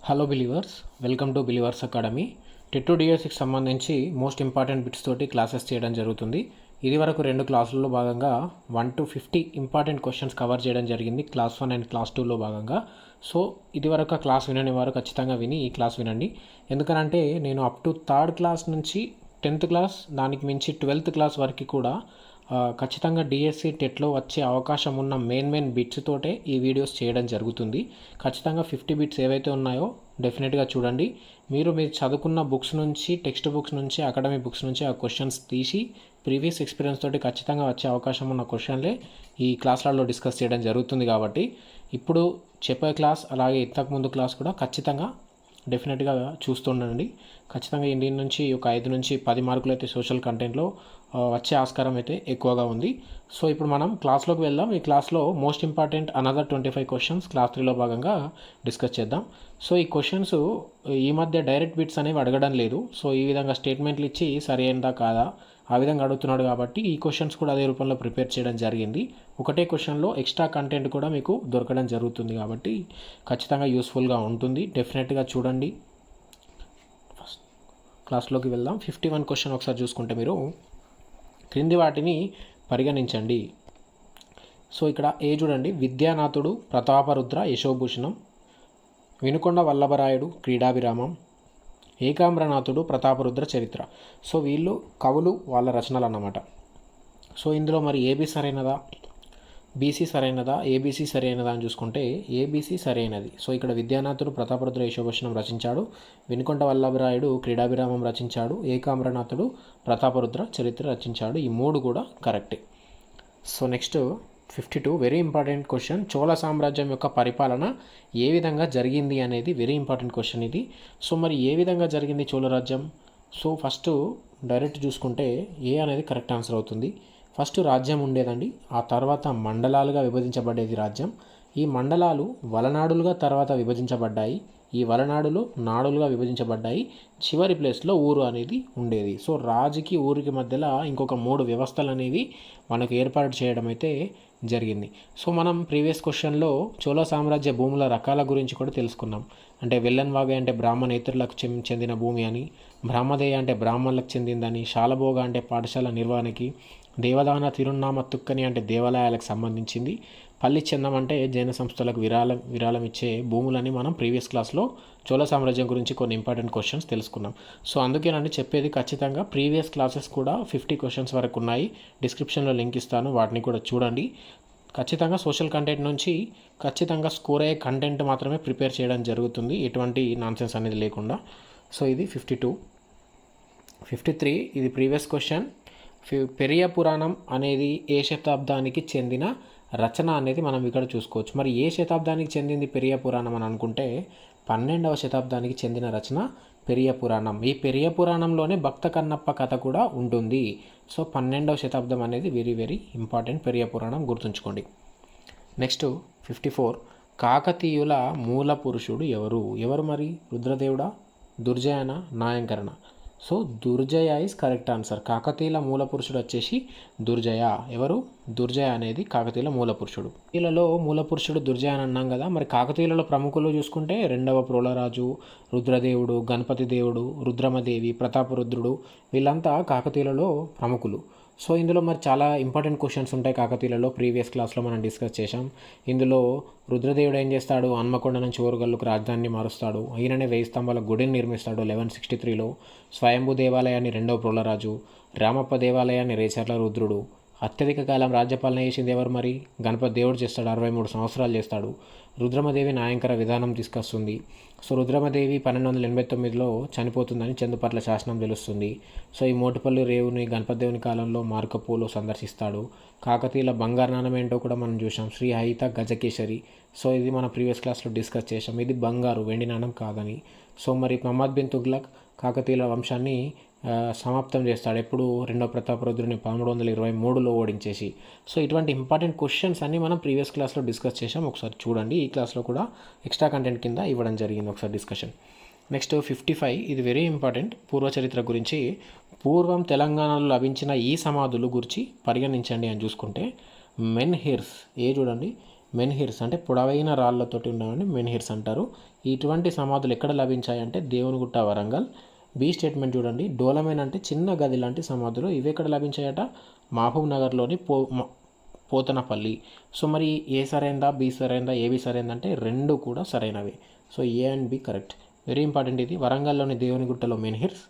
Hello believers, welcome to believers academy. TET డిఎస్సికి సంబంధించి most important bits తోటి classes చేయడం జరుగుతుంది. ఇది వరకు 2 క్లాసుల్లో భాగంగా 1 to 50 ఇంపార్టెంట్ క్వశ్చన్స్ కవర్ చేయడం జరిగింది క్లాస్ 1 అండ్ క్లాస్ 2లో భాగంగా. సో ఇది వరకు ఆ క్లాస్ వినని వారు ఖచ్చితంగా విని ఈ క్లాస్ వినండి. ఎందుకనంటే నేను అప్ టు 3rd క్లాస్ నుంచి 10th క్లాస్, దానికి మించి 12th క్లాస్ వరకు కూడా ఖచ్చితంగా డిఎస్సి టెట్లో వచ్చే అవకాశం ఉన్న మెయిన్ బిట్స్ తోటే ఈ వీడియోస్ చేయడం జరుగుతుంది. ఖచ్చితంగా 50 బిట్స్ ఏవైతే ఉన్నాయో డెఫినెట్గా చూడండి. మీరు చదువుకున్న బుక్స్ నుంచి, టెక్స్ట్ బుక్స్ నుంచి, అకాడమిక్ బుక్స్ నుంచి ఆ క్వశ్చన్స్ తీసి ప్రీవియస్ ఎక్స్పీరియన్స్ తోటి ఖచ్చితంగా వచ్చే అవకాశం ఉన్న క్వశ్చన్లే ఈ క్లాస్లలో డిస్కస్ చేయడం జరుగుతుంది. కాబట్టి ఇప్పుడు చెప్పే క్లాస్ అలాగే ఇంతకుముందు క్లాస్ కూడా ఖచ్చితంగా డెఫినెట్గా చూస్తుండండి. ఖచ్చితంగా ఇండియన్ నుంచి ఒక 5 నుంచి 10 మార్కులు అయితే సోషల్ కంటెంట్లో వచ్చే ఆస్కారం అయితే ఎక్కువగా ఉంది. సో ఇప్పుడు మనం క్లాస్లోకి వెళ్దాం. ఈ క్లాస్లో most important another 25 questions class 3లో భాగంగా డిస్కస్ చేద్దాం. సో ఈ క్వశ్చన్స్ ఈ మధ్య డైరెక్ట్ బిట్స్ అనేవి అడగడం లేదు. సో ఈ విధంగా స్టేట్మెంట్లు ఇచ్చి సరి అయిందా కాదా ఆ విధంగా అడుగుతున్నాడు. కాబట్టి ఈ క్వశ్చన్స్ కూడా అదే రూపంలో ప్రిపేర్ చేయడం జరిగింది. ఒకటే క్వశ్చన్లో ఎక్స్ట్రా కంటెంట్ కూడా మీకు దొరకడం జరుగుతుంది. కాబట్టి ఖచ్చితంగా యూస్ఫుల్గా ఉంటుంది. డెఫినెట్గా చూడండి. ఫస్ట్ క్లాస్లోకి వెళ్దాం. 51 క్వశ్చన్ ఒకసారి చూసుకుంటే మీరు క్రింది వాటిని పరిగణించండి. సో ఇక్కడ చూడండి, విద్యానాథుడు, ప్రతాపరుద్ర, యశోభూషణం, వినుకొండ వల్లభరాయుడు, క్రీడాభిరామం, ఏకాంబ్రనాథుడు, ప్రతాపరుద్ర చరిత్ర. సో వీళ్ళు కవులు, వాళ్ళ రచనలు అన్నమాట. సో ఇందులో మరి ఏబీ సరైనదా, బీసీ సరైనదా, ఏబీసీ సరైనదా అని చూసుకుంటే ఏబీసీ సరైనది. సో ఇక్కడ విద్యానాథుడు ప్రతాపరుద్ర యశోభూషణం రచించాడు, వినుకొండ వల్లభరాయుడు క్రీడాభిరామం రచించాడు, ఏకాంబ్రనాథుడు ప్రతాపరుద్ర చరిత్ర రచించాడు. ఈ 3 కూడా కరెక్టే. So next 52 very important question. Chola సామ్రాజ్యం యొక్క పరిపాలన ఏ విధంగా జరిగింది అనేది వెరీ ఇంపార్టెంట్ క్వశ్చన్ ఇది. సో మరి ఏ విధంగా జరిగింది చోళ రాజ్యం? సో ఫస్ట్ డైరెక్ట్ చూసుకుంటే ఏ అనేది కరెక్ట్ ఆన్సర్ అవుతుంది. ఫస్ట్ రాజ్యం ఉండేదండి, ఆ తర్వాత మండలాలుగా విభజించబడేది రాజ్యం. ఈ మండలాలు వలనాడులుగా తర్వాత విభజించబడ్డాయి, ఈ వలనాడులు నాడులుగా విభజించబడ్డాయి. చివరి ప్లేస్లో ఊరు అనేది ఉండేది. సో రాజుకి ఊరికి మధ్యలో ఇంకొక 3 వ్యవస్థలు అనేవి మనకు ఏర్పాటు చేయడం అయితే జరిగింది. సో మనం ప్రీవియస్ క్వశ్చన్లో చోళ సామ్రాజ్య భూముల రకాల గురించి కూడా తెలుసుకున్నాం. అంటే వెల్లన్వాగ అంటే బ్రాహ్మణేతరులకు చెందిన భూమి అని, బ్రహ్మదేయ అంటే బ్రాహ్మణులకు చెందిందని, శాలభోగ అంటే పాఠశాల నిర్వహణకి, దేవదాన తిరున్నామ తుక్కని అంటే దేవాలయాలకు సంబంధించింది, పల్లి చందం అంటే జైన సంస్థలకు విరాళం ఇచ్చే భూములని మనం ప్రీవియస్ క్లాస్లో చోళ సామ్రాజ్యం గురించి కొన్ని ఇంపార్టెంట్ క్వశ్చన్స్ తెలుసుకున్నాం. సో అందుకేనండి చెప్పేది, ఖచ్చితంగా ప్రీవియస్ క్లాసెస్ కూడా 50 క్వశ్చన్స్ వరకు ఉన్నాయి. డిస్క్రిప్షన్లో లింక్ ఇస్తాను, వాటిని కూడా చూడండి. ఖచ్చితంగా సోషల్ కంటెంట్ నుంచి ఖచ్చితంగా స్కోర్ అయ్యే కంటెంట్ మాత్రమే ప్రిపేర్ చేయడం జరుగుతుంది, ఎటువంటి నాన్సెన్స్ అనేది లేకుండా. సో ఇది 52. 53 ఇది ప్రీవియస్ క్వశ్చన్. పెరియ పురాణం అనేది ఏ శతాబ్దానికి చెందిన రచన అనేది మనం ఇక్కడ చూసుకోవచ్చు. మరి ఏ శతాబ్దానికి చెందింది పెరియ పురాణం అని అనుకుంటే 12వ శతాబ్దానికి చెందిన రచన పెరియ పురాణం. ఈ పెరియ పురాణంలోనే భక్త కన్నప్ప కథ కూడా ఉంటుంది. సో 12వ శతాబ్దం అనేది వెరీ ఇంపార్టెంట్. పెరియ పురాణం గుర్తుంచుకోండి. నెక్స్ట్ 54 కాకతీయుల మూల పురుషుడు ఎవరు మరి? రుద్రదేవుడా, దుర్జయన, నాయంకరణ? So Durjaya is correct answer. కాకతీయుల మూల పురుషుడు వచ్చేసి దుర్జయ. ఎవరు? దుర్జయ అనేది కాకతీయుల మూల పురుషుడు. వీళ్ళలో మూల పురుషుడు దుర్జయ అని అన్నాం కదా. మరి కాకతీయులలో ప్రముఖులు చూసుకుంటే 2వ ప్రోలరాజు, రుద్రదేవుడు, గణపతి దేవుడు, రుద్రమదేవి, ప్రతాపరుద్రుడు, వీళ్ళంతా కాకతీయులలో ప్రముఖులు. సో ఇందులో మరి చాలా ఇంపార్టెంట్ క్వశ్చన్స్ ఉంటాయి కాకతీయులలో. ప్రీవియస్ క్లాస్లో మనం డిస్కస్ చేశాం. ఇందులో రుద్రదేవుడు ఏం చేస్తాడు? హన్మకొండ నుంచి ఓరుగల్లుకు రాజధానిని మారుస్తాడు. ఈయననే 1000 స్తంభాల గుడిని నిర్మిస్తాడు 1163లో. స్వయంభూ దేవాలయాన్ని 2వ ప్రోలరాజు, రామప్ప దేవాలయాన్ని రేచర్ల రుద్రుడు. అత్యధిక కాలం రాజ్యపాలన చేసింది ఎవరు మరి? గణపతి దేవుడు చేస్తాడు, 63 సంవత్సరాలు చేస్తాడు. రుద్రమదేవి నాయంకర విధానం తీసుకొస్తుంది. సో రుద్రమదేవి 1289లో చనిపోతుందని చందుపట్ల శాసనం తెలుస్తుంది. సో ఈ మోటుపల్లి రేవుని గణపతి దేవుని కాలంలో మార్కపోలో సందర్శిస్తాడు. కాకతీయుల బంగారు నాణం ఏంటో కూడా మనం చూసాం, శ్రీ హయిత గజకేసరి. సో ఇది మన ప్రీవియస్ క్లాస్లో డిస్కస్ చేసాం, ఇది బంగారు, వెండి నాణం కాదని. సో మరి మహమ్మద్ బిన్ తుగ్లక్ కాకతీయుల వంశాన్ని సమాప్తం చేస్తాడు. ఎప్పుడు? 2వ ప్రతాపరుద్రుని 1323లో ఓడించేసి. సో ఇటువంటి ఇంపార్టెంట్ క్వశ్చన్స్ అన్నీ మనం ప్రీవియస్ క్లాస్లో డిస్కస్ చేసాం, ఒకసారి చూడండి. ఈ క్లాస్లో కూడా ఎక్స్ట్రా కంటెంట్ కింద ఇవ్వడం జరిగింది, ఒకసారి డిస్కషన్. నెక్స్ట్ 55 ఇది వెరీ ఇంపార్టెంట్. పూర్వచరిత్ర గురించి. పూర్వం తెలంగాణలో లభించిన ఈ సమాధులు గురించి పరిగణించండి అని చూసుకుంటే మెన్ హిర్స్ చూడండి, మెన్హిర్స్ అంటే పొడవైన రాళ్లతోటి ఉన్నవని మెన్హిర్స్ అంటారు. ఇటువంటి సమాధులు ఎక్కడ లభించాయంటే దేవునిగుట్ట వరంగల్. బి స్టేట్మెంట్ చూడండి, డోలమైన్ అంటే చిన్న గది లాంటి సమాధులు. ఇవి ఎక్కడ లభించాయట? మహబూబ్ నగర్లోని పోతనపల్లి. సో మరి ఏ సరైనదా, బి సరైనదా, ఏబి సరైనదంటే రెండు కూడా సరైనవి. So A and B correct. Very important ఇది. వరంగల్లోని దేవునిగుట్టలో మెన్హిర్స్,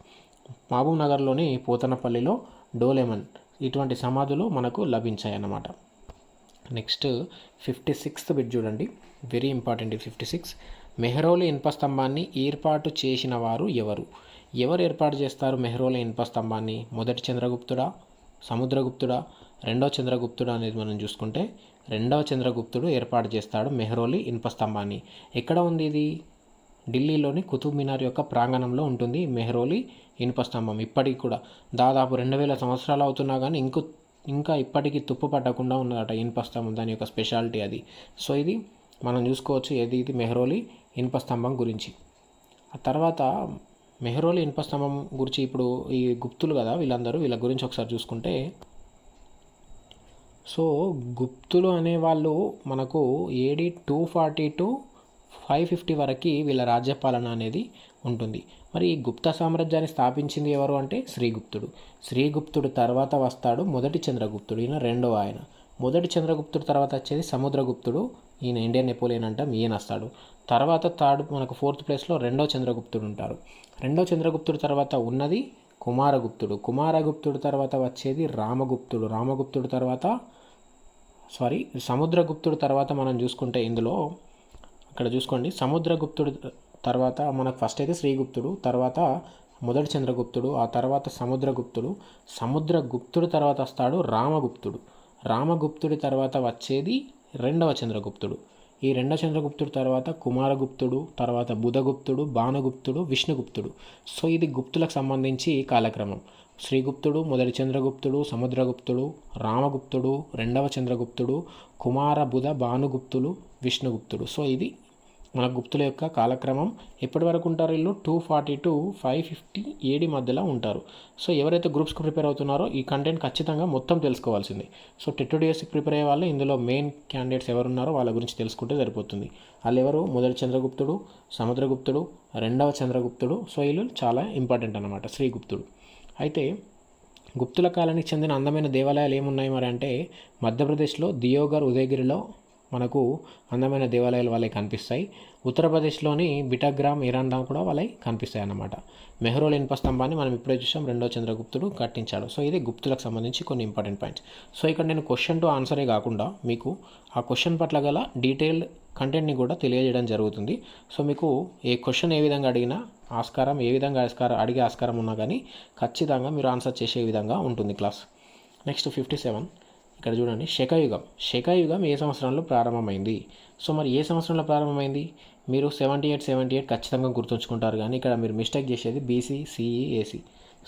మహబూబ్ నగర్లోని పోతనపల్లిలో డోలెమన్ ఇటువంటి సమాధులు మనకు లభించాయి అన్నమాట. నెక్స్ట్ 56th బిట్ చూడండి, వెరీ ఇంపార్టెంట్. 56 మెహ్రౌలి ఇనుప స్తంభాన్ని ఏర్పాటు చేసిన వారు ఎవరు? ఎవరు ఏర్పాటు చేస్తారు మెహ్రౌలి ఇనుప స్తంభాన్ని? మొదటి చంద్రగుప్తుడా, సముద్రగుప్తుడా, రెండవ చంద్రగుప్తుడా అనేది మనం చూసుకుంటే రెండవ చంద్రగుప్తుడు ఏర్పాటు చేస్తాడు మెహ్రౌలి ఇనుప స్తంభాన్ని. ఎక్కడ ఉంది ఇది? ఢిల్లీలోని కుతుబ్ మినార్ యొక్క ప్రాంగణంలో ఉంటుంది మెహ్రౌలి ఇనుప స్తంభం. ఇప్పటికి కూడా దాదాపు 2000 సంవత్సరాలు అవుతున్నా కానీ ఇంకా ఇప్పటికీ తుప్పు పట్టకుండా ఉన్నదట ఇనుప స్తంభం. దాని యొక్క స్పెషాలిటీ అది. సో ఇది మనం చూసుకోవచ్చు ఏది ఇది మెహ్రౌలి ఇనుప స్తంభం గురించి. ఆ తర్వాత మెహ్రౌలి ఇనుప స్తంభం గురించి ఇప్పుడు ఈ గుప్తులు కదా వీళ్ళందరూ, వీళ్ళ గురించి ఒకసారి చూసుకుంటే, సో గుప్తులు అనేవాళ్ళు మనకు ఏడి 240 to 550 వరకు వీళ్ళ రాజ్యపాలన అనేది ఉంటుంది. మరి ఈ గుప్త సామ్రాజ్యాన్ని స్థాపించింది ఎవరు అంటే శ్రీగుప్తుడు. శ్రీగుప్తుడు తర్వాత వస్తాడు మొదటి చంద్రగుప్తుడు, ఈయన రెండవ ఆయన. మొదటి చంద్రగుప్తుడు తర్వాత వచ్చేది సముద్రగుప్తుడు, ఈయన ఇండియన్ నెపోలియన్ అంటాం, ఈయన వస్తాడు. తర్వాత మనకు 4th ప్లేస్లో రెండవ చంద్రగుప్తుడు ఉంటారు. రెండవ చంద్రగుప్తుడు తర్వాత ఉన్నది కుమారగుప్తుడు. కుమారగుప్తుడు తర్వాత వచ్చేది రామగుప్తుడు. రామగుప్తుడు తర్వాత సముద్రగుప్తుడు తర్వాత మనం చూసుకుంటే ఇందులో ఇక్కడ చూసుకోండి, సముద్రగుప్తుడు తర్వాత మనకు ఫస్ట్ అయితే శ్రీగుప్తుడు, తర్వాత మొదటి చంద్రగుప్తుడు, ఆ తర్వాత సముద్రగుప్తుడు. సముద్రగుప్తుడు తర్వాత వస్తాడు రామగుప్తుడు. రామగుప్తుడి తర్వాత వచ్చేది రెండవ చంద్రగుప్తుడు. ఈ రెండవ చంద్రగుప్తుడు తర్వాత కుమారగుప్తుడు, తర్వాత బుధగుప్తుడు, భానుగుప్తుడు, విష్ణుగుప్తుడు. సో ఇది గుప్తులకు సంబంధించి కాలక్రమం. శ్రీగుప్తుడు, మొదటి చంద్రగుప్తుడు, సముద్రగుప్తుడు, రామగుప్తుడు, రెండవ చంద్రగుప్తుడు, కుమార, బుధ, భానుగుప్తులు, విష్ణుగుప్తుడు. సో ఇది మన గుప్తుల యొక్క కాలక్రమం. ఎప్పటి వరకు ఉంటారు వీళ్ళు? 240 to 550 ఏడి మధ్యలో ఉంటారు. సో ఎవరైతే గ్రూప్స్కి ప్రిపేర్ అవుతున్నారో ఈ కంటెంట్ ఖచ్చితంగా మొత్తం తెలుసుకోవాల్సింది. సో టెట్ ప్రిపేర్ అయ్యే వాళ్ళు ఇందులో మెయిన్ క్యాండిడేట్స్ ఎవరు ఉన్నారో వాళ్ళ గురించి తెలుసుకుంటే సరిపోతుంది. వాళ్ళు ఎవరు? మొదటి చంద్రగుప్తుడు, సముద్రగుప్తుడు, రెండవ చంద్రగుప్తుడు. సో వీళ్ళు చాలా ఇంపార్టెంట్ అన్నమాట. శ్రీగుప్తుడు. అయితే గుప్తుల కాలానికి చెందిన అందమైన దేవాలయాలు ఏమున్నాయి మరి అంటే, మధ్యప్రదేశ్లో దియోగర్, ఉదయగిరిలో మనకు అందమైన దేవాలయాలు వాళ్ళకి కనిపిస్తాయి. ఉత్తరప్రదేశ్లోని బిటగ్రామ్, ఇరాన్లో కూడా వాళ్ళకి కనిపిస్తాయి అన్నమాట. మెహ్రౌలి ఇనుప స్తంభాన్ని మనం ఇప్పుడే చూసాం, రెండో చంద్రగుప్తుడు కట్టించాడు. సో ఇది గుప్తులకు సంబంధించి కొన్ని ఇంపార్టెంట్ పాయింట్స్. సో ఇక్కడ నేను క్వశ్చన్ టు ఆన్సరే కాకుండా మీకు ఆ క్వశ్చన్ పట్ల గల డీటెయిల్డ్ కంటెంట్ని కూడా తెలియజేయడం జరుగుతుంది. సో మీకు ఏ క్వశ్చన్ ఏ విధంగా అడిగినా ఆస్కారం, ఏ విధంగా అడిగే ఆస్కారం ఉన్నా కానీ ఖచ్చితంగా మీరు ఆన్సర్ చేసే విధంగా ఉంటుంది క్లాస్. నెక్స్ట్ 57 ఇక్కడ చూడండి, శకయుగం. శకయుగం ఏ సంవత్సరంలో ప్రారంభమైంది? సో మరి ఏ సంవత్సరంలో ప్రారంభమైంది? మీరు 78 ఖచ్చితంగా గుర్తుంచుకుంటారు, కానీ ఇక్కడ మీరు మిస్టేక్ చేసేది BC, CE, AC.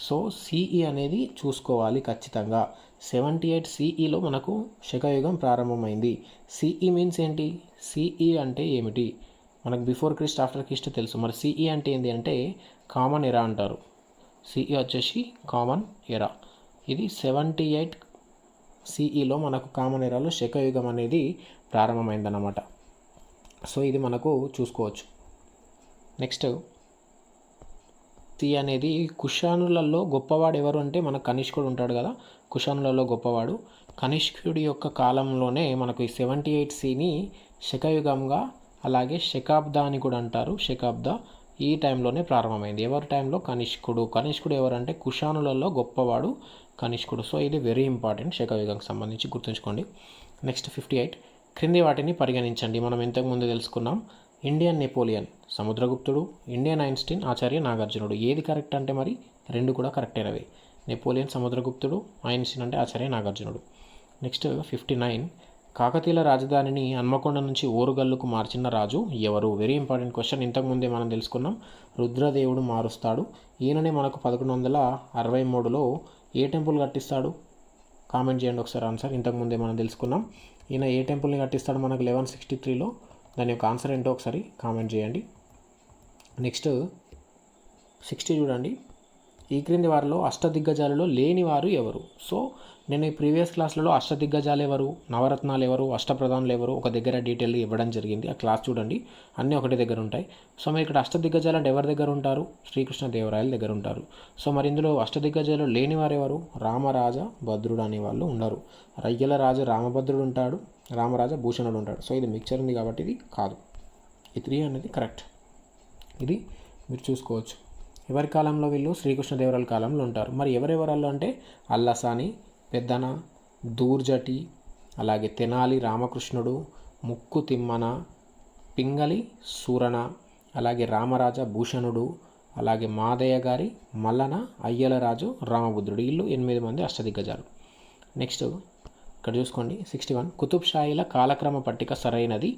So CE అనేది చూసుకోవాలి ఖచ్చితంగా. 78 సిఈలో మనకు శకయుగం ప్రారంభమైంది. సిఈ మీన్స్ ఏంటి? సిఈ అంటే ఏమిటి? మనకు బిఫోర్ క్రిస్ట్, ఆఫ్టర్ క్రిస్ట్ తెలుసు. మరి సిఈ అంటే ఏంటి అంటే కామన్ ఎరా అంటారు. సిఈ వచ్చేసి కామన్ ఎరా. ఇది 78 సిఈలో మనకు కామన్ ఎరాలో శకయుగం అనేది ప్రారంభమైందన్నమాట. సో ఇది మనకు చూసుకోవచ్చు. నెక్స్ట్ సి అనేది కుషానులలో గొప్పవాడు ఎవరు అంటే మన కనిష్కుడు ఉంటాడు కదా, కుషానులలో గొప్పవాడు. కనిష్కుడి యొక్క కాలంలోనే మనకు ఈ 78 సిని శకయుగంగా, అలాగే శకాబ్ద అని కూడా అంటారు. శకాబ్ద ఈ టైంలోనే ప్రారంభమైంది. ఎవరి టైంలో? కనిష్కుడు. కనిష్కుడు ఎవరంటే కుషానులలో గొప్పవాడు కనిష్కుడు. సో ఇది వెరీ ఇంపార్టెంట్ శకయుగంకి సంబంధించి గుర్తుంచుకోండి. నెక్స్ట్ 58 క్రింది వాటిని పరిగణించండి. మనం ఇంతకుముందు తెలుసుకున్నాం. ఇండియన్ నెపోలియన్ సముద్రగుప్తుడు, ఇండియన్ ఐన్స్టీన్ ఆచార్య నాగార్జునుడు. ఏది కరెక్ట్ అంటే మరి రెండు కూడా కరెక్ట్ అయినవి. నెపోలియన్ సముద్రగుప్తుడు, ఐన్స్టీన్ అంటే ఆచార్య నాగార్జునుడు. నెక్స్ట్ 59 కాకతీయుల రాజధానిని హన్మకొండ నుంచి ఓరుగల్లుకు మార్చిన రాజు ఎవరు? Very important question. ఇంతకుముందే మనం తెలుసుకున్నాం, రుద్రదేవుడు మారుస్తాడు. ఈయననే మనకు 1163లో ఏ టెంపుల్ కట్టిస్తాడు? కామెంట్ చేయండి ఒకసారి ఆన్సర్. ఇంతకుముందే మనం తెలుసుకున్నాం, ఈయన ఏ టెంపుల్ని కట్టిస్తాడు మనకు 1163లో. దాని యొక్క ఆన్సర్ ఏంటో ఒకసారి కామెంట్ చేయండి. నెక్స్ట్ 60 చూడండి, ఈ క్రింది వారిలో అష్టదిగ్గజాలలో లేని వారు ఎవరు? సో నేను ఈ ప్రీవియస్ క్లాస్లలో అష్టదిగ్గజాలు ఎవరు, నవరత్నాలు ఎవరు, అష్టప్రధానులు ఎవరు ఒక దగ్గర డీటెయిల్ ఇవ్వడం జరిగింది. ఆ క్లాస్ చూడండి, అన్నీ ఒకటి దగ్గర ఉంటాయి. సో మరి ఇక్కడ అష్టదిగ్గజాలు అంటే ఎవరి దగ్గర ఉంటారు? శ్రీకృష్ణదేవరాయల దగ్గర ఉంటారు. సో మరి ఇందులో అష్టదిగ్గజాలు లేని వారు ఎవరు? రామరాజ భద్రుడు అనే వాళ్ళు ఉన్నారు. రయ్యల రాజు రామభద్రుడు ఉంటాడు, రామరాజ భూషణుడు ఉంటాడు. సో ఇది మిక్చర్ ఉంది కాబట్టి ఇది కాదు. ఈ 3 అనేది కరెక్ట్. ఇది మీరు చూసుకోవచ్చు. ఎవరి కాలంలో వీళ్ళు? శ్రీకృష్ణదేవరాయల కాలంలో ఉంటారు. మరి ఎవరెవరాళ్ళు అంటే అల్లసాని, పెద్దన, దూర్జటి, అలాగే తెనాలి రామకృష్ణుడు, ముక్కు తిమ్మన, పింగళి సూరణ, అలాగే రామరాజ భూషణుడు, అలాగే మాదయ్య గారి మల్లన, అయ్యలరాజు రామభద్రుడు. వీళ్ళు 8 మంది అష్టదిగ్గజాలు. నెక్స్ట్ ఇక్కడ చూసుకోండి 61. కుతుబ్ షాయిల కాలక్రమ పట్టిక సరైనది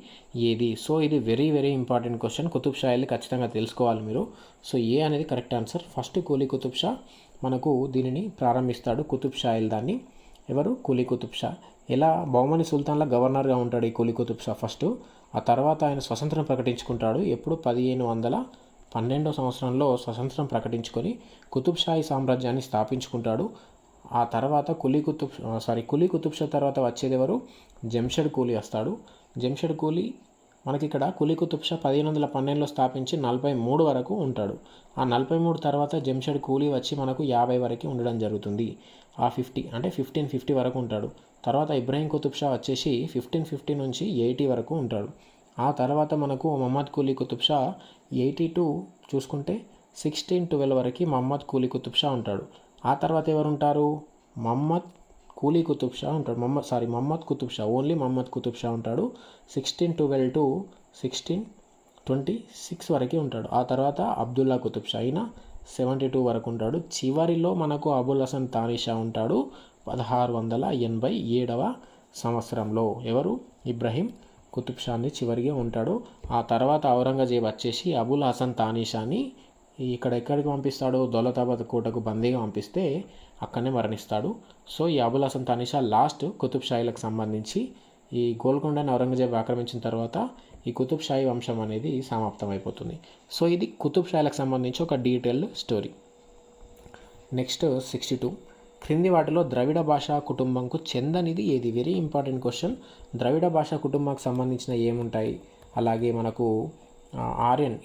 ఏది? సో ఇది very very important question. Qutub షాయిల్ని ఖచ్చితంగా తెలుసుకోవాలి మీరు. సో ఏ అనేది కరెక్ట్ ఆన్సర్. ఫస్ట్ కూలీ కుతుబ్ షా మనకు దీనిని ప్రారంభిస్తాడు. కుతుబ్ షాయిల్ దాన్ని ఎవరు? కూలీ కుతుబ్ షా. ఎలా? బహుమని సుల్తాన్ల గవర్నర్గా ఉంటాడు ఈ కూలీ కుతుబ్ షా ఫస్ట్. ఆ తర్వాత ఆయన స్వతంత్రం ప్రకటించుకుంటాడు. ఎప్పుడు? 1512 సంవత్సరంలో స్వతంత్రం ప్రకటించుకొని కుతుబ్ షాహీ సామ్రాజ్యాన్ని స్థాపించుకుంటాడు. ఆ తర్వాత కూలీ కుతుబ్ షా తర్వాత వచ్చేది ఎవరు? జంషెడ్ కూలీ వస్తాడు. జంషెడ్ కూలీ మనకి ఇక్కడ కూలీ కుతుబ్ షా 1512లో స్థాపించి 43 వరకు ఉంటాడు. ఆ 43 తర్వాత జంషెడ్ కూలీ వచ్చి మనకు 50 వరకు ఉండడం జరుగుతుంది. ఆ 50 అంటే 1550 వరకు ఉంటాడు. తర్వాత ఇబ్రాహీం కుతుబ్ షా వచ్చేసి 1550 నుంచి 80 వరకు ఉంటాడు. ఆ తర్వాత మనకు మహమ్మద్ కూలీ కుతుబ్ షా 82 చూసుకుంటే 1612 వరకు మహమ్మద్ కూలీ కుతుబ్ షా ఉంటాడు. ఆ తర్వాత ఎవరు ఉంటారు? మహమ్మద్ కూలీ కుతుబ్ షా ఉంటాడు. మహమ్మద్ కుతుబ్ షా, ఓన్లీ మహమ్మద్ కుతుబ్ షా ఉంటాడు. 1612 to 1626 వరకు ఉంటాడు. ఆ తర్వాత అబ్దుల్లా కుతుబ్ షా అయినా 72 వరకు ఉంటాడు. చివరిలో మనకు అబుల్ హసన్ తానీ షా ఉంటాడు 1687వ సంవత్సరంలో. ఎవరు? ఇబ్రాహీం కుతుబ్ షాని చివరిగా ఉంటాడు. ఆ తర్వాత ఔరంగజేబ్ వచ్చేసి అబుల్ హసన్ తానీ షాని ఇక్కడ ఎక్కడికి పంపిస్తాడు? దౌలతాబాద్ కోటకు బందీగా పంపిస్తే అక్కడనే మరణిస్తాడు. సో ఈ అబుల్ హసన్ తానీ షా లాస్ట్ కుతుబ్ షాయిలకు సంబంధించి ఈ గోల్కొండని ఔరంగజేబ్ ఆక్రమించిన తర్వాత ఈ కుతుబ్ షాహీ వంశం అనేది సమాప్తం అయిపోతుంది. సో ఇది కుతుబ్ షాయిలకు సంబంధించి ఒక డీటెయిల్డ్ స్టోరీ. నెక్స్ట్ 62. క్రింది వాటిలో ద్రవిడ భాషా కుటుంబంకు చెందనిది ఏది? Very important question. ద్రవిడ భాషా కుటుంబానికి సంబంధించిన ఏముంటాయి? అలాగే మనకు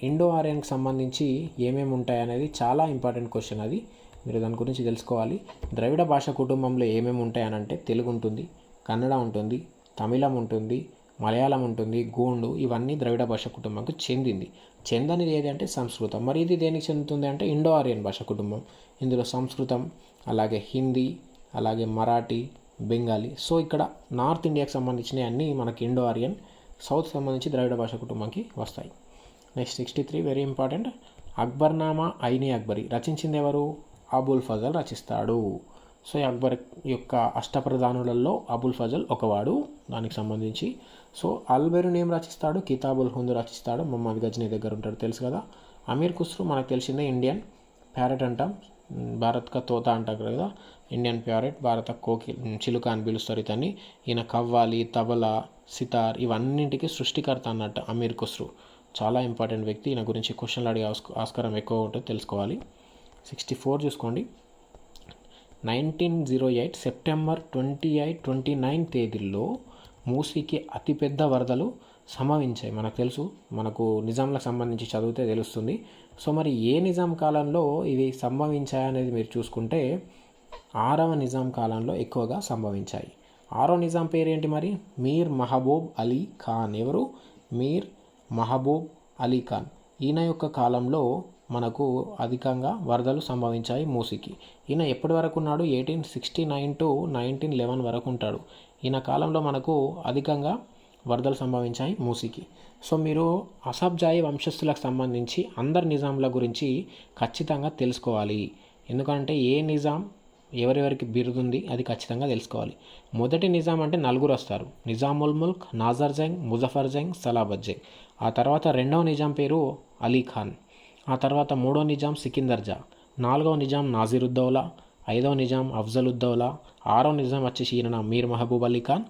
ఇండో ఆర్యన్కి సంబంధించి ఏమేమి ఉంటాయి అనేది చాలా ఇంపార్టెంట్ క్వశ్చన్. అది మీరు దాని గురించి తెలుసుకోవాలి. ద్రవిడ భాషా కుటుంబంలో ఏమేమి ఉంటాయి అని అంటే తెలుగు ఉంటుంది, కన్నడ ఉంటుంది, తమిళం ఉంటుంది, మలయాళం ఉంటుంది, గోండు, ఇవన్నీ ద్రవిడ భాషా కుటుంబంకు చెందింది. చెందనిది ఏది అంటే సంస్కృతం. మరి ఇది దేనికి చెందుతుంది అంటే ఇండో ఆర్యన్ భాషా కుటుంబం. ఇందులో సంస్కృతం, అలాగే హిందీ, అలాగే మరాఠీ, బెంగాలీ. సో ఇక్కడ నార్త్ ఇండియాకి సంబంధించినవి అన్నీ మనకి ఇండో ఆర్యన్, సౌత్ సంబంధించి ద్రవిడ భాషా కుటుంబంకి వస్తాయి. Next 63 very important. Akbarnama Aini Akbari రచించింది ఎవరు? అబుల్ ఫజల్ రచిస్తాడు. సో ఈ అక్బర్ యొక్క అష్టప్రధానులలో అబుల్ ఫజల్ ఒకవాడు దానికి సంబంధించి. సో అల్బెరుని ఏం రచిస్తాడు? కితాబుల్ హుంద్ రచిస్తాడు. మొహమ్మద్ గజ్నీ దగ్గర ఉంటాడు, తెలుసు కదా. అమీర్ ఖుస్రో మనకు తెలిసిందే, ఇండియన్ ప్యారెట్ అంటాం, భారత్ కా తోత అంటారు కదా, ఇండియన్ ప్యారెట్, భారత చిలుక అని పిలుస్తారు ఇతన్ని. ఈయన కవ్వాలి, తబలా, సితార్ ఇవన్నింటికి సృష్టికర్త అన్నట్టు అమీర్ ఖుస్రో. చాలా ఇంపార్టెంట్ వ్యక్తి. ఈయన గురించి క్వశ్చన్లు అడిగే ఆస్కారం ఎక్కువ ఉంటుంది, తెలుసుకోవాలి. 64 చూసుకోండి. 1908 సెప్టెంబర్ 28, 29 తేదీల్లో మూసీకి అతిపెద్ద వరదలు సంభవించాయి. మనకు తెలుసు, మనకు నిజాంలకు సంబంధించి చదివితే తెలుస్తుంది. సో మరి ఏ నిజాం కాలంలో ఇవి సంభవించాయనేది మీరు చూసుకుంటే 6వ నిజాం కాలంలో ఎక్కువగా సంభవించాయి. 6వ నిజాం పేరేంటి మరి? మీర్ మహబూబ్ అలీ ఖాన్. ఎవరు? మీర్ మహబూబ్ అలీ ఖాన్. ఈయన యొక్క కాలంలో మనకు అధికంగా వరదలు సంభవించాయి మూసీకి. ఈయన ఎప్పటి వరకు ఉన్నాడు? 1869 to 1911 వరకు ఉంటాడు. ఈయన కాలంలో మనకు అధికంగా వరదలు సంభవించాయి మూసీకి. సో మీరు అసబ్జాయి వంశస్థులకు సంబంధించి అందరి నిజాంల గురించి ఖచ్చితంగా తెలుసుకోవాలి. ఎందుకంటే ఏ నిజాం ఎవరెవరికి బిరుదుంది అది ఖచ్చితంగా తెలుసుకోవాలి. మొదటి నిజాం అంటే 4 వస్తారు. నిజాముల్ ముల్క్, నాజర్ జంగ్, ముజఫర్ జంగ్, సలాబత్ జంగ్. ఆ తర్వాత 2వ నిజాం పేరు అలీ ఖాన్. ఆ తర్వాత 3వ నిజాం సికిందర్ జా, 4వ నిజాం నాజిరుద్దౌలా, 5వ నిజాం అఫ్జలుద్దౌలా, 6వ నిజాం వచ్చేసి ఈయన మీర్ మహబూబ్ అలీ ఖాన్,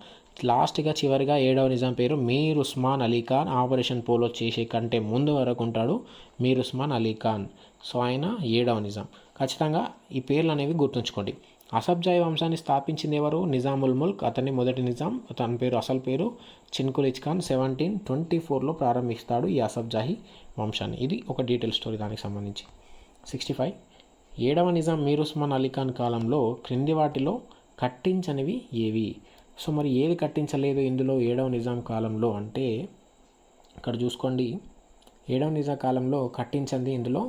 లాస్ట్గా చివరిగా 7వ నిజాం పేరు మీర్ ఉస్మాన్ అలీ ఖాన్. ఆపరేషన్ పోలో చేసే కంటే ముందు వరకు ఉంటాడు మీర్ ఉస్మాన్ అలీ ఖాన్. సో ఆయన 7వ నిజాం. ఖచ్చితంగా ఈ పేర్లు అనేవి గుర్తుంచుకోండి. అసబ్జాయి వంశాన్ని స్థాపించింది ఎవరు? నిజాముల్ ముల్క్. అతని మొదటి నిజాం. తన పేరు అసలు పేరు చిన్కులిచ్ ఖాన్. 1724లో ప్రారంభిస్తాడు ఈ అసబ్జాహి వంశాన్ని. ఇది ఒక డీటెయిల్ స్టోరీ దానికి సంబంధించి. 65 7వ నిజాం మీర్ ఉస్మాన్ అలీ ఖాన్ కాలంలో క్రింది వాటిలో కట్టించనివి ఏవి? సో మరి ఏది కట్టించలేదు ఇందులో 7వ నిజాం కాలంలో అంటే ఇక్కడ చూసుకోండి. 7వ నిజాం కాలంలో కట్టించింది ఇందులో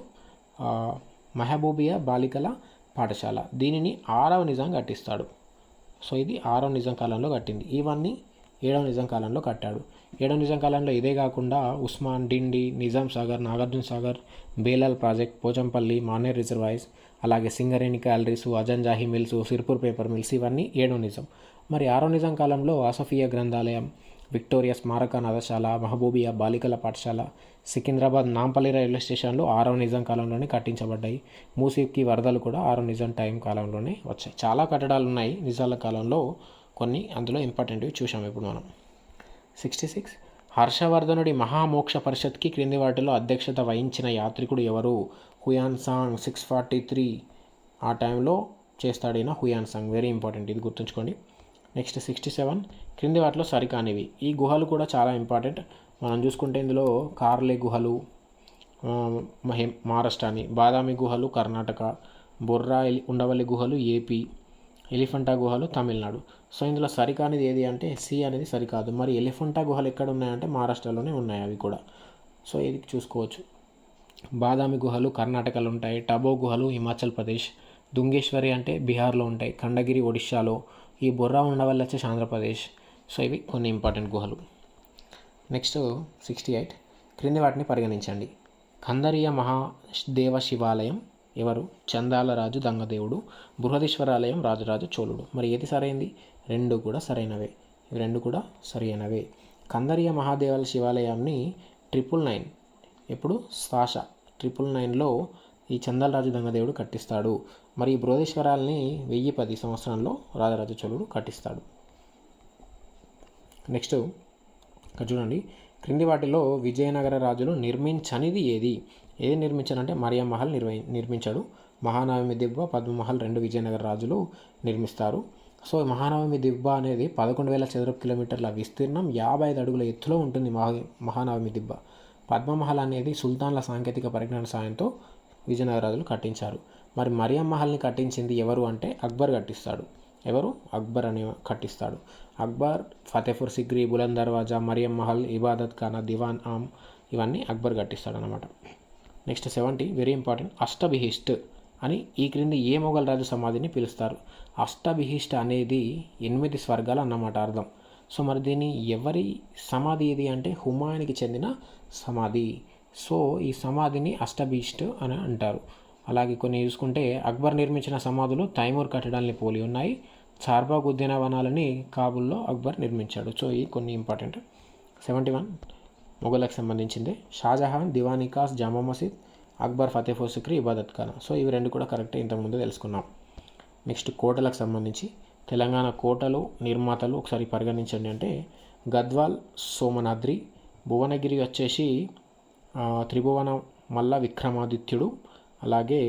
మహబూబియా బాలికల పాఠశాల. దీనిని 6వ నిజాం కట్టిస్తాడు. సో ఇది 6వ నిజాం కాలంలో కట్టింది. ఇవన్నీ 7వ నిజాం కాలంలో కట్టాడు. 7వ నిజాం కాలంలో ఇదే కాకుండా ఉస్మాన్, డిండి, నిజాం సాగర్, నాగార్జున సాగర్, బేలాల్ ప్రాజెక్ట్, పోచంపల్లి, మానేర్ రిజర్వాయర్స్, అలాగే Singareni collieries, Azamjahi mills, Sirpur paper mills ఇవన్నీ 7వ నిజాం. మరి 6వ నిజాం కాలంలో ఆసఫియా గ్రంథాలయం, విక్టోరియా స్మారక నదశాల, మహబూబియా బాలికల పాఠశాల, సికింద్రాబాద్ నాంపల్లి రైల్వే స్టేషన్లు 6వ నిజాం కాలంలోనే కట్టించబడ్డాయి. మూసీకి వరదలు కూడా 6వ నిజాం టైం కాలంలోనే వచ్చాయి. చాలా కట్టడాలు ఉన్నాయి నిజాల కాలంలో, కొన్ని అందులో ఇంపార్టెంట్వి చూసాం ఇప్పుడు మనం. 66 హర్షవర్ధనుడి మహామోక్ష పరిషత్కి క్రింది వాటిలో అధ్యక్షత వహించిన యాత్రికుడు ఎవరు? Hiuen Tsang. 643 ఆ టైంలో చేస్తాడైన హుయాన్ సాంగ్. వెరీ ఇంపార్టెంట్, ఇది గుర్తుంచుకోండి. నెక్స్ట్ 67 క్రింది వాటిలో సరికానివి. ఈ గుహలు కూడా చాలా ఇంపార్టెంట్. మనం చూసుకుంటే ఇందులో కార్లే గుహలు మహారాష్ట్ర అని, బాదామి గుహలు కర్ణాటక, బొర్రా ఉండవల్లి గుహలు ఏపీ, ఎలిఫెంటా గుహలు తమిళనాడు. సో ఇందులో సరికానిది ఏది అంటే సి అనేది సరికాదు. మరి ఎలిఫెంటా గుహలు ఎక్కడ ఉన్నాయంటే మహారాష్ట్రలోనే ఉన్నాయి అవి కూడా. సో ఇది చూసుకోవచ్చు. బాదామి గుహలు కర్ణాటకలో ఉంటాయి. టబో గుహలు హిమాచల్ ప్రదేశ్, దుంగేశ్వరి అంటే బీహార్లో ఉంటాయి, ఖండగిరి ఒడిశాలో, ఈ బొర్రా ఉండవల్లి వచ్చేసి ఆంధ్రప్రదేశ్. సో ఇవి కొన్ని ఇంపార్టెంట్ గుహలు. నెక్స్ట్ 68 క్రింది వాటిని పరిగణించండి. కందరియ మహాదేవ శివాలయం ఎవరు? చందాల రాజు దంగదేవుడు. బృహదీశ్వరాలయం రాజరాజ చోళుడు. మరి ఏది సరైంది? రెండు కూడా సరైనవే. ఇవి రెండు కూడా సరైనవే. కందరియ మహాదేవాల శివాలయాన్ని 999 ఎప్పుడు శ్వాస 999లో ఈ చందాలరాజు దంగదేవుడు కట్టిస్తాడు. మరి ఈ బృహదీశ్వరాల్ని 1010 సంవత్సరంలో రాజరాజ చోళుడు కట్టిస్తాడు. నెక్స్ట్ ఇక్కడ చూడండి. క్రింది వాటిలో విజయనగర రాజులు నిర్మించనిది ఏది? ఏది నిర్మించారంటే మరియం మహల్ నిర్మించాడు. మహానవమి దిబ్బ, పద్మమహల్ 2 విజయనగర రాజులు నిర్మిస్తారు. సో మహానవమి దిబ్బ అనేది 11,000 చదరపు కిలోమీటర్ల విస్తీర్ణం, 55 అడుగుల ఎత్తులో ఉంటుంది మహానవమి దిబ్బ. పద్మమహల్ అనేది సుల్తాన్ల సాంకేతిక పరిజ్ఞాన సాయంతో విజయనగర రాజులు కట్టించారు. మరి మరియం మహల్ని కట్టించింది ఎవరు అంటే అక్బర్ కట్టిస్తాడు. ఎవరు? అక్బర్ అని కట్టిస్తాడు. అక్బర్ ఫతేపూర్ సిక్రీ, బులంద్ దర్వాజా, మరియం మహల్, ఇబాదత్ ఖానా, దివాన్ ఆమ్ ఇవన్నీ అక్బర్ కట్టిస్తాడు అనమాట. Next 70 very important. అష్టబిహిష్ట్ అని ఈ క్రింది ఏ మొఘల్ రాజు సమాధిని పిలుస్తారు? అష్టబిహిష్ట్ అనేది 8 స్వర్గాలు అన్నమాట అర్థం. సో మరి దీని ఎవరి సమాధి ఇది అంటే హుమాయూన్కి చెందిన సమాధి. సో ఈ సమాధిని అష్టబిహిష్ట్ అని అంటారు. అలాగే కొన్ని చూసుకుంటే అక్బర్ నిర్మించిన సమాధులు తైమూర్ కట్టడాల్ని పోలి ఉన్నాయి. చార్బాగ్ ఉద్యానవనాలని కాబుల్లో అక్బర్ నిర్మించాడు. సో ఈ కొన్ని ఇంపార్టెంట్. 71 మొఘలకు సంబంధించింది. షాజహాన్, దివానికాస్, జామా మసీద్, అక్బర్ ఫతేపూర్ సిక్రీ, ఇబాదత్ ఖానా. సో ఇవి రెండు కూడా కరెక్టే, ఇంతకుముందు తెలుసుకున్నాం. నెక్స్ట్ కోటలకు సంబంధించి తెలంగాణ కోటలు నిర్మాతలు ఒకసారి పరిగణించండి అంటే గద్వాల్ సోమనాద్రి, భువనగిరి వచ్చేసి త్రిభువన మల్ల విక్రమాదిత్యుడు, అలాగే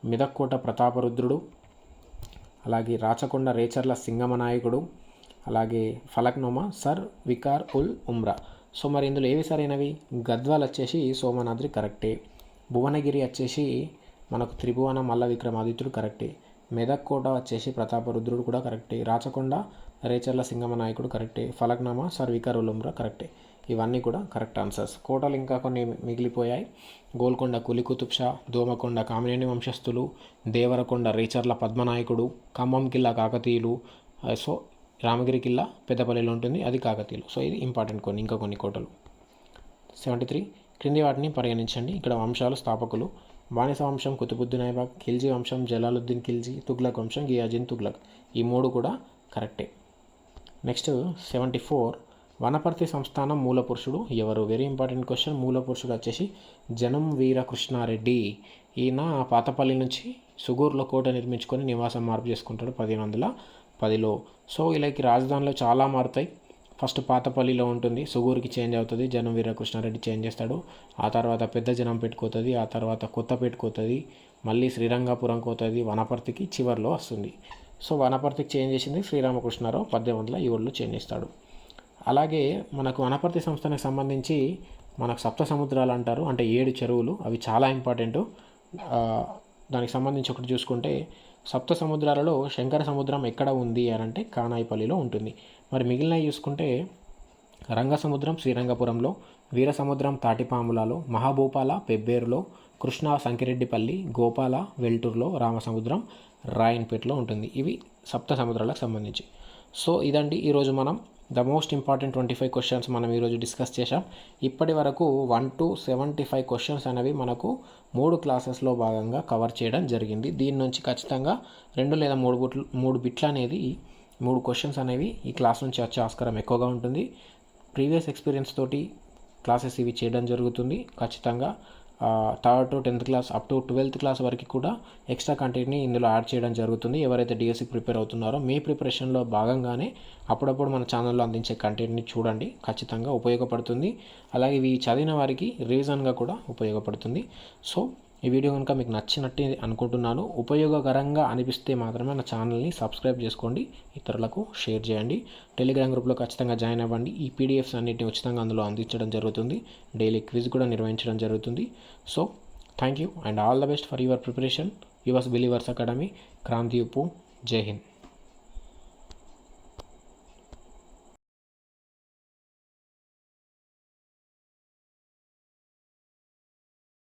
మిదక్కోట ప్రతాపరుద్రుడు, అలాగే రాచకొండ రేచర్ల సింగమనాయకుడు, అలాగే ఫలక్నుమా సర్ వికార్ ఉల్ ఉమ్రా. సో మరి ఇందులో ఏవి సరైనవి? గద్వాల్ వచ్చేసి సోమనాద్రి కరెక్టే, భువనగిరి వచ్చేసి మనకు త్రిభువన మల్ల విక్రమాదిత్యుడు కరెక్టే, మెదక్కోట వచ్చేసి ప్రతాపరుద్రుడు కూడా కరెక్టే, రాచకొండ రేచర్ల సింగమనాయకుడు కరెక్టే, ఫలక్నామా సర్ వికార్ ఉల్ ఉమ్రా కరెక్టే. ఇవన్నీ కూడా కరెక్ట్ ఆన్సర్స్. కోటలు ఇంకా కొన్ని మిగిలిపోయాయి. గోల్కొండ కులి కుతుబ్ షా, దోమకొండ కామినేని వంశస్థులు, దేవరకొండ రేచర్ల పద్మనాయకుడు, ఖమ్మం కిల్లా కాకతీయులు. సో రామగిరి కిల్లా పెద్దపల్లిలో ఉంటుంది, అది కాకతీయులు. సో ఇది ఇంపార్టెంట్ ఇంకా కొన్ని కోటలు. 73 క్రింది వాటిని పరిగణించండి. ఇక్కడ వంశాలు స్థాపకులు బానిస వంశం కుతుబుద్దీన్ ఐబక్, ఖిల్జీ వంశం జలాలుద్దీన్ ఖిల్జీ, తుగ్లక్ వంశం గియాజుద్దీన్ తుగ్లక్. ఈ మూడు కూడా కరెక్టే. నెక్స్ట్ 74 వనపర్తి సంస్థానం మూల పురుషుడు ఎవరు? Very important question. మూల పురుషుడు వచ్చేసి జనం వీర కృష్ణారెడ్డి. ఈయన పాతపల్లి నుంచి సుగూరులో కోట నిర్మించుకొని నివాసం మార్పు చేసుకుంటాడు 10లో. సో ఇలాకి రాజధానిలో చాలా మారుతాయి. ఫస్ట్ పాతపల్లిలో ఉంటుంది, సుగూరుకి చేంజ్ అవుతుంది, జనం వీరకృష్ణారెడ్డి చేంజ్ చేస్తాడు. ఆ తర్వాత పెద్ద జనం పెట్టుకోతుంది, ఆ తర్వాత కొత్తపేటకు, మళ్ళీ శ్రీరంగపురంకి పోతుంది, వనపర్తికి చివరిలో వస్తుంది. సో వనపర్తికి చేంజ్ చేసింది శ్రీరామకృష్ణారావు 1807లో చేంజ్ చేస్తాడు. అలాగే మనకు వనపర్తి సంస్థానానికి సంబంధించి మనకు సప్త సముద్రాలు అంటారు, అంటే 7 చెరువులు, అవి చాలా ఇంపార్టెంటు. దానికి సంబంధించి ఒకటి చూసుకుంటే సప్త సముద్రాలలో శంకర సముద్రం ఎక్కడ ఉంది అని అంటే కానాయిపల్లిలో ఉంటుంది. మరి మిగిలినవి చూసుకుంటే రంగసముద్రం శ్రీరంగపురంలో, వీరసముద్రం తాటిపాములలో, మహాభూపాల పెబ్బేరులో, కృష్ణా సంకిరెడ్డిపల్లి, గోపాల వెల్టూరులో, రామసముద్రం రాయన్పేటలో ఉంటుంది. ఇవి సప్త సముద్రాలకు సంబంధించి. సో ఇదండి ఈరోజు మనం ద మోస్ట్ ఇంపార్టెంట్ 25 క్వశ్చన్స్ మనం ఈరోజు డిస్కస్ చేసాం. ఇప్పటి వరకు 1 to 75 క్వశ్చన్స్ అనేవి మనకు 3 క్లాసెస్లో భాగంగా కవర్ చేయడం జరిగింది. దీని నుంచి ఖచ్చితంగా 2 లేదా 3 బిట్లు అనేది 3 క్వశ్చన్స్ అనేవి ఈ క్లాస్ నుంచి వచ్చే ఆస్కారం ఎక్కువగా ఉంటుంది. ప్రీవియస్ ఎక్స్పీరియన్స్ తోటి క్లాసెస్ ఇవి చేయడం జరుగుతుంది. ఖచ్చితంగా 3rd to 10th class up to 12th class వరకు కూడా ఎక్స్ట్రా కంటెంట్ని ఇందులో యాడ్ చేయడం జరుగుతుంది. ఎవరైతే డిఎస్సికి ప్రిపేర్ అవుతున్నారో మీ ప్రిపరేషన్లో భాగంగానే అప్పుడప్పుడు మన ఛానల్లో అందించే కంటెంట్ని చూడండి, ఖచ్చితంగా ఉపయోగపడుతుంది. అలాగే ఇవి చదివిన వారికి రీజన్గా కూడా ఉపయోగపడుతుంది. సో ఈ వీడియో కనుక మీకు నచ్చినట్టు అనుకుంటున్నాను. ఉపయోగకరంగా అనిపిస్తే మాత్రమే నా ఛానల్ని సబ్స్క్రైబ్ చేసుకోండి, ఇతరులకు షేర్ చేయండి. టెలిగ్రామ్ గ్రూప్లో ఖచ్చితంగా జాయిన్ అవ్వండి. ఈ పీడిఎఫ్స్ అన్నిటిని ఉచితంగా అందులో అందించడం జరుగుతుంది. డైలీ క్విజ్ కూడా నిర్వహించడం జరుగుతుంది. So thank you and all the best for your preparation. Yours believers academy, Kranti Uppu. Jai Hind.